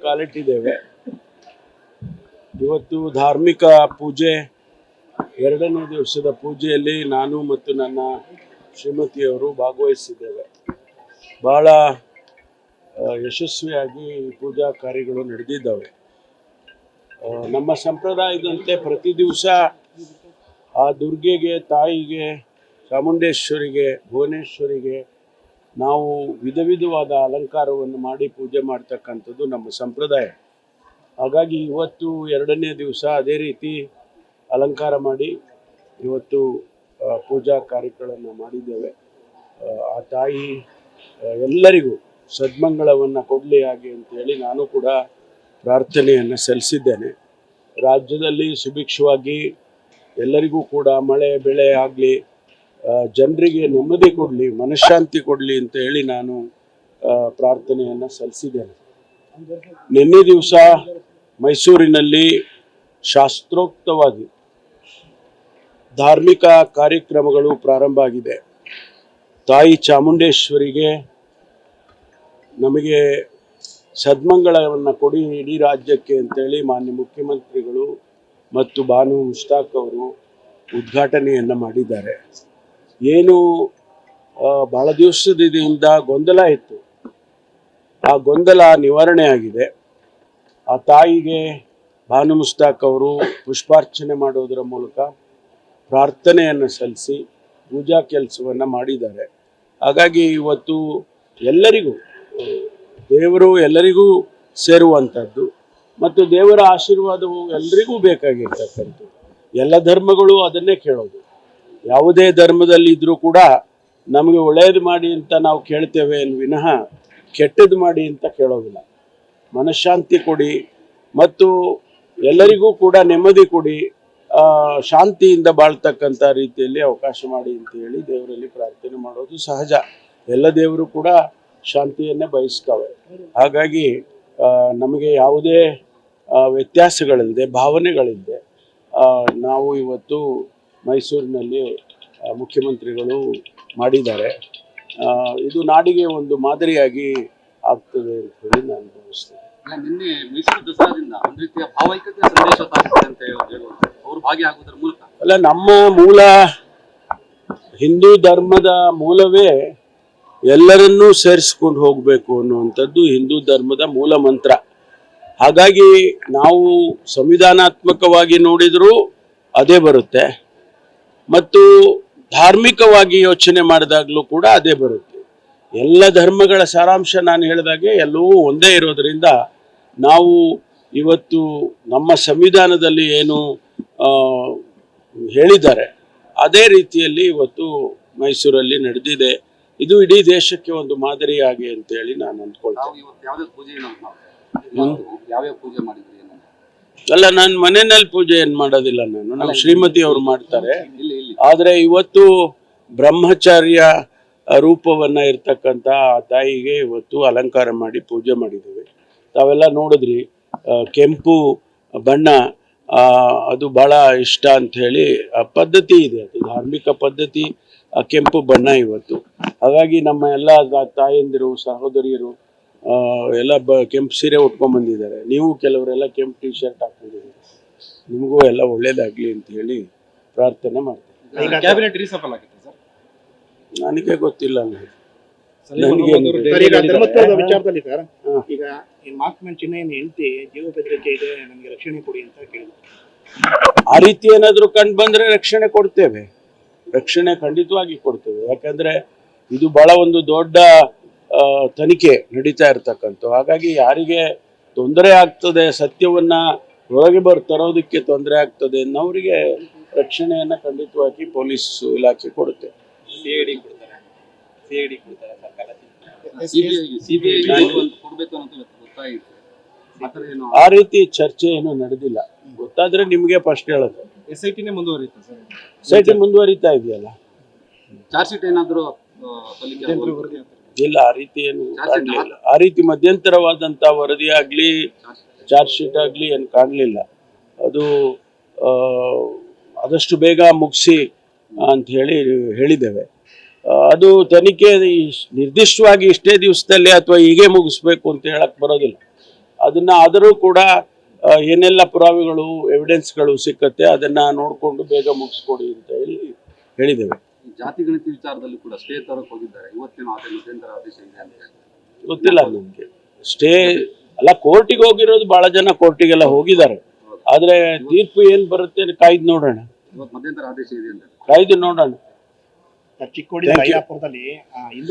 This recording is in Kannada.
ಕಾಲಿಟ್ಟಿದ್ದೇವೆ. ಇವತ್ತು ಧಾರ್ಮಿಕ ಪೂಜೆ, ಎರಡನೇ ದಿವಸದ ಪೂಜೆಯಲ್ಲಿ ನಾನು ಮತ್ತು ನನ್ನ ಶ್ರೀಮತಿಯವರು ಭಾಗವಹಿಸಿದ್ದೇವೆ. ಬಹಳ ಯಶಸ್ವಿಯಾಗಿ ಪೂಜಾ ಕಾರ್ಯಗಳು ನಡೆದಿದ್ದಾವೆ. ನಮ್ಮ ಸಂಪ್ರದಾಯದಂತೆ ಪ್ರತಿ ದಿವಸ ಆ ದುರ್ಗೆಗೆ, ತಾಯಿಗೆ, ಚಾಮುಂಡೇಶ್ವರಿಗೆ, ಭುವನೇಶ್ವರಿಗೆ ನಾವು ವಿಧ ವಿಧವಾದ ಅಲಂಕಾರವನ್ನು ಮಾಡಿ ಪೂಜೆ ಮಾಡ್ತಕ್ಕಂಥದ್ದು ನಮ್ಮ ಸಂಪ್ರದಾಯ. ಹಾಗಾಗಿ ಇವತ್ತು ಎರಡನೇ ದಿವಸ ಅದೇ ರೀತಿ ಅಲಂಕಾರ ಮಾಡಿ ಇವತ್ತು ಪೂಜಾ ಕಾರ್ಯಗಳನ್ನು ಮಾಡಿದ್ದೇವೆ. ಆ ತಾಯಿ ಎಲ್ಲರಿಗೂ ಸದ್ಮಂಗಳವನ್ನು ಕೊಡಲಿ ಹಾಗೆ ಅಂತೇಳಿ ನಾನು ಕೂಡ ಪ್ರಾರ್ಥನೆಯನ್ನು ಸಲ್ಲಿಸಿದ್ದೇನೆ. ರಾಜ್ಯದಲ್ಲಿ ಸುಭಿಕ್ಷವಾಗಿ ಎಲ್ಲರಿಗೂ ಕೂಡ ಮಳೆ ಬೆಳೆ ಆಗಲಿ, ಜನರಿಗೆ ನೆಮ್ಮದಿ ಕೊಡಲಿ, ಮನಃಶಾಂತಿ ಕೊಡಲಿ ಅಂತ ಹೇಳಿ ನಾನು ಪ್ರಾರ್ಥನೆಯನ್ನು ಸಲ್ಲಿಸಿದ್ದೇನೆ. ನಿನ್ನೆ ದಿವಸ ಮೈಸೂರಿನಲ್ಲಿ ಶಾಸ್ತ್ರೋಕ್ತವಾಗಿ ಧಾರ್ಮಿಕ ಕಾರ್ಯಕ್ರಮಗಳು ಪ್ರಾರಂಭ ಆಗಿದೆ. ತಾಯಿ ಚಾಮುಂಡೇಶ್ವರಿಗೆ ನಮಗೆ ಸದ್ಮಂಗಳವನ್ನು ಕೊಡಿ ಇಡೀ ರಾಜ್ಯಕ್ಕೆ ಅಂತೇಳಿ ಮಾನ್ಯ ಮುಖ್ಯಮಂತ್ರಿಗಳು ಮತ್ತು ಬಾನು ಮುಷ್ತಾಕ್ ಅವರು ಉದ್ಘಾಟನೆಯನ್ನು ಮಾಡಿದ್ದಾರೆ. ಏನು ಬಹಳ ದಿವಸದಿಂದ ಗೊಂದಲ ಇತ್ತು, ಆ ಗೊಂದಲ ನಿವಾರಣೆ ಆಗಿದೆ. ಆ ತಾಯಿಗೆ ಬಾನು ಮುಷ್ತಾಕ್ ಅವರು ಪುಷ್ಪಾರ್ಚನೆ ಮಾಡೋದರ ಮೂಲಕ ಪ್ರಾರ್ಥನೆಯನ್ನು ಸಲ್ಲಿಸಿ ಪೂಜಾ ಕೆಲಸವನ್ನು ಮಾಡಿದ್ದಾರೆ. ಹಾಗಾಗಿ ಇವತ್ತು ಎಲ್ಲರಿಗೂ ದೇವರು ಎಲ್ಲರಿಗೂ ಸೇರುವಂಥದ್ದು ಮತ್ತು ದೇವರ ಆಶೀರ್ವಾದವು ಎಲ್ಲರಿಗೂ ಬೇಕಾಗಿರ್ತಕ್ಕಂಥದ್ದು. ಎಲ್ಲ ಧರ್ಮಗಳು ಅದನ್ನೇ ಕೇಳೋದು. ಯಾವುದೇ ಧರ್ಮದಲ್ಲಿದ್ದರೂ ಕೂಡ ನಮಗೆ ಒಳ್ಳೆಯದು ಮಾಡಿ ಅಂತ ನಾವು ಕೇಳ್ತೇವೆ ವಿನಃ ಕೆಟ್ಟದ್ದು ಮಾಡಿ ಅಂತ ಕೇಳೋದಿಲ್ಲ. ಮನಃಶಾಂತಿ ಕೊಡಿ ಮತ್ತು ಎಲ್ಲರಿಗೂ ಕೂಡ ನೆಮ್ಮದಿ ಕೊಡಿ, ಶಾಂತಿಯಿಂದ ಬಾಳ್ತಕ್ಕಂಥ ರೀತಿಯಲ್ಲಿ ಅವಕಾಶ ಮಾಡಿ ಅಂತ ಹೇಳಿ ದೇವರಲ್ಲಿ ಪ್ರಾರ್ಥನೆ ಮಾಡೋದು ಸಹಜ. ಎಲ್ಲ ದೇವರು ಕೂಡ ಶಾಂತಿಯನ್ನೇ ಬಯಸ್ತವೆ. ಹಾಗಾಗಿ ನಮಗೆ ಯಾವುದೇ ವ್ಯತ್ಯಾಸಗಳಿಲ್ಲದೆ, ಭಾವನೆಗಳಿಲ್ಲದೆ ನಾವು ಇವತ್ತು ಮೈಸೂರಿನಲ್ಲಿ ಮುಖ್ಯಮಂತ್ರಿಗಳು ಮಾಡಿದ್ದಾರೆ. ಇದು ನಾಡಿಗೆ ಒಂದು ಮಾದರಿಯಾಗಿ ಆಗ್ತದೆ ಅಂತ ಹೇಳಿ ನಾನು ಭಾವಿಸ್ತೇನೆ. ನಿನ್ನೆ ಮೈಸೂರು ದಸರಾದಿಂದ ಒಂದು ರೀತಿಯ ಭಾವೈಕ್ಯತೆಯ ಸಂದೇಶ ಸಾಗುತ್ತೆ ಅಂತ ಅವರು ಭಾಗಿಯಾಗುವುದರ ಮೂಲಕ ಅಲ್ಲ, ನಮ್ಮ ಮೂಲ ಹಿಂದೂ ಧರ್ಮದ ಮೂಲವೇ ಎಲ್ಲರನ್ನೂ ಸೇರಿಸ್ಕೊಂಡು ಹೋಗಬೇಕು ಅನ್ನುವಂಥದ್ದು ಹಿಂದೂ ಧರ್ಮದ ಮೂಲ ಮಂತ್ರ. ಹಾಗಾಗಿ ನಾವು ಸಂವಿಧಾನಾತ್ಮಕವಾಗಿ ನೋಡಿದರೂ ಅದೇ ಬರುತ್ತೆ ಮತ್ತು ಧಾರ್ಮಿಕವಾಗಿ ಯೋಚನೆ ಮಾಡಿದಾಗಲೂ ಕೂಡ ಅದೇ ಬರುತ್ತೆ. ಎಲ್ಲ ಧರ್ಮಗಳ ಸಾರಾಂಶ ನಾನು ಹೇಳಿದಾಗೆ ಎಲ್ಲವೂ ಒಂದೇ ಇರೋದರಿಂದ ನಾವು ಇವತ್ತು ನಮ್ಮ ಸಂವಿಧಾನದಲ್ಲಿ ಏನು ಹೇಳಿದ್ದಾರೆ ಅದೇ ರೀತಿಯಲ್ಲಿ ಇವತ್ತು ಮೈಸೂರಲ್ಲಿ ನಡೆದಿದೆ. ಇದು ಇಡೀ ದೇಶಕ್ಕೆ ಒಂದು ಮಾದರಿಯಾಗಿ ಅಂತೇಳಿ ನಾನು ಅಂದ್ಕೊಳ್ತೇನೆ. ಅಲ್ಲ, ನಾನು ಮನೆಯಲ್ಲಿ ಪೂಜೆ ಏನು ಮಾಡೋದಿಲ್ಲ, ನಮ್ಮ ಶ್ರೀಮತಿ ಅವರು ಮಾಡ್ತಾರೆ. ಆದರೆ ಇವತ್ತು ಬ್ರಹ್ಮಚಾರ್ಯ ರೂಪವನ್ನ ಇರ್ತಕ್ಕಂಥ ಆ ತಾಯಿಗೆ ಇವತ್ತು ಅಲಂಕಾರ ಮಾಡಿ ಪೂಜೆ ಮಾಡಿದ್ದೇವೆ. ತಾವೆಲ್ಲ ನೋಡಿದ್ರಿ, ಕೆಂಪು ಬಣ್ಣ ಅದು ಬಹಳ ಇಷ್ಟ ಅಂತ ಹೇಳಿ ಪದ್ಧತಿ ಇದೆ, ಅದು ಧಾರ್ಮಿಕ ಪದ್ಧತಿ. ಕೆಂಪು ಬಣ್ಣ ಇವತ್ತು. ಹಾಗಾಗಿ ನಮ್ಮ ಎಲ್ಲ ತಾಯಂದಿರು, ಸಹೋದರಿಯರು ಎಲ್ಲ ಕೆಂಪು ಸೀರೆ ಉಟ್ಕೊಂಡ್ ಬಂದಿದ್ದಾರೆ. ನೀವು ಕೆಲವರೆಲ್ಲ ಕೆಂಪು ಟಿ ಶರ್ಟ್ ಹಾಕೊಂಡಿದ್ದೀರಿ. ನಿಮಗೂ ಎಲ್ಲ ಒಳ್ಳೇದಾಗ್ಲಿ ಅಂತ ಹೇಳಿ ಪ್ರಾರ್ಥನೆ ಮಾಡ್ತೀನಿ. ನನಗೆ ಗೊತ್ತಿಲ್ಲ. ಧರ್ಮಸ್ಥಳದ ವಿಚಾರದಲ್ಲಿ ಸರ್, ಈಗ ಈ ಮಾಸ್ಕ್ ಚಿಹ್ನೆಯನ್ನು ಹೆಂಡತಿ ಜೀವ ಬೆದರಿಕೆ ಇದೆ, ನನಗೆ ರಕ್ಷಣೆ ಕೊಡಿ ಅಂತ ಕೇಳಿದ್ರು. ಆ ರೀತಿ ಏನಾದರೂ ಕಂಡು ಬಂದ್ರೆ ರಕ್ಷಣೆ ಕೊಡ್ತೇವೆ, ರಕ್ಷಣೆ ಖಂಡಿತವಾಗಿ ಕೊಡ್ತೇವೆ. ಯಾಕಂದ್ರೆ ಇದು ಬಹಳ ಒಂದು ದೊಡ್ಡ ತನಿಖೆ ನಡೀತಾ ಇರ್ತಕ್ಕಂಥ. ಹಾಗಾಗಿ ಯಾರಿಗೆ ತೊಂದರೆ ಆಗ್ತದೆ, ಸತ್ಯವನ್ನ ಹೊರಗೆ ತರೋದಕ್ಕೆ ತೊಂದರೆ ಆಗ್ತದೆ ಅನ್ನೋರಿಗೆ ರಕ್ಷಣೆಯನ್ನ ಖಂಡಿತವಾಗಿ ಪೊಲೀಸ್ ಇಲಾಖೆ ಕೊಡುತ್ತೆ. ಆ ರೀತಿ ಚರ್ಚೆ ಏನು ನಡೆದಿಲ್ಲ. ಗೊತ್ತಾದ್ರೆ ನಿಮ್ಗೆ ಫಸ್ಟ್ ಹೇಳುತ್ತೆ. SIT ಮುಂದುವರಿತಾ ಇದೆಯಲ್ಲ. ಇಲ್ಲ, ಆ ರೀತಿ ಏನು ಕಾಣಲಿಲ್ಲ. ಆ ರೀತಿ ಮಧ್ಯಂತರವಾದಂತ ವರದಿ ಆಗ್ಲಿ, ಚಾರ್ಜ್ ಶೀಟ್ ಆಗ್ಲಿ ಏನು ಕಾಣಲಿಲ್ಲ. ಅದು ಆದಷ್ಟು ಬೇಗ ಮುಗಿಸಿ ಅಂತ ಹೇಳಿದ್ದೇವೆ. ಅದು ತನಿಖೆ ನಿರ್ದಿಷ್ಟವಾಗಿ ಇಷ್ಟೇ ದಿವಸದಲ್ಲಿ ಅಥವಾ ಹೀಗೆ ಮುಗಿಸ್ಬೇಕು ಅಂತ ಹೇಳಕ್ ಬರೋದಿಲ್ಲ. ಅದನ್ನ ಆದರೂ ಕೂಡ ಏನೆಲ್ಲ ಪುರಾವೆಗಳು ಎವಿಡೆನ್ಸ್ಗಳು ಸಿಕ್ಕತ್ತೆ ಅದನ್ನ ನೋಡಿಕೊಂಡು ಬೇಗ ಮುಗಿಸ್ಕೊಡಿ ಅಂತ ಹೇಳಿದ್ದೇವೆ. ಈ ಜಾತಿ ಗಣತಿ ವಿಚಾರದಲ್ಲಿ ಕೂಡ ಸ್ಟೇ ತರಕ್ಕೆ ಹೋಗಿದ್ದಾರೆ. ಇವತ್ತಿನ ಮಧ್ಯಂತರ ಆದೇಶ ಇದೆ ಅಂತ ಹೇಳ್ತಾರೆ. ಗೊತ್ತಿಲ್ಲ ನಮ್ಗೆ. ಸ್ಟೇ ಅಲ್ಲ, ಕೋರ್ಟಿಗೆ ಹೋಗಿರೋದು ಬಹಳ ಜನ ಕೋರ್ಟಿಗೆಲ್ಲ ಹೋಗಿದ್ದಾರೆ. ಆದ್ರೆ ತೀರ್ಪು ಏನ್ ಬರುತ್ತೆ ಕಾಯ್ದು ನೋಡೋಣ. ಇವತ್ತು ಮಧ್ಯಂತರ ಆದೇಶ ಇದೆ ಅಂತ ಕಾಯ್ದು ನೋಡೋಣ. ಚಿಕ್ಕೋಡಿ, ರಾಯಾಪುರದಲ್ಲಿ ಹಿಂದೂ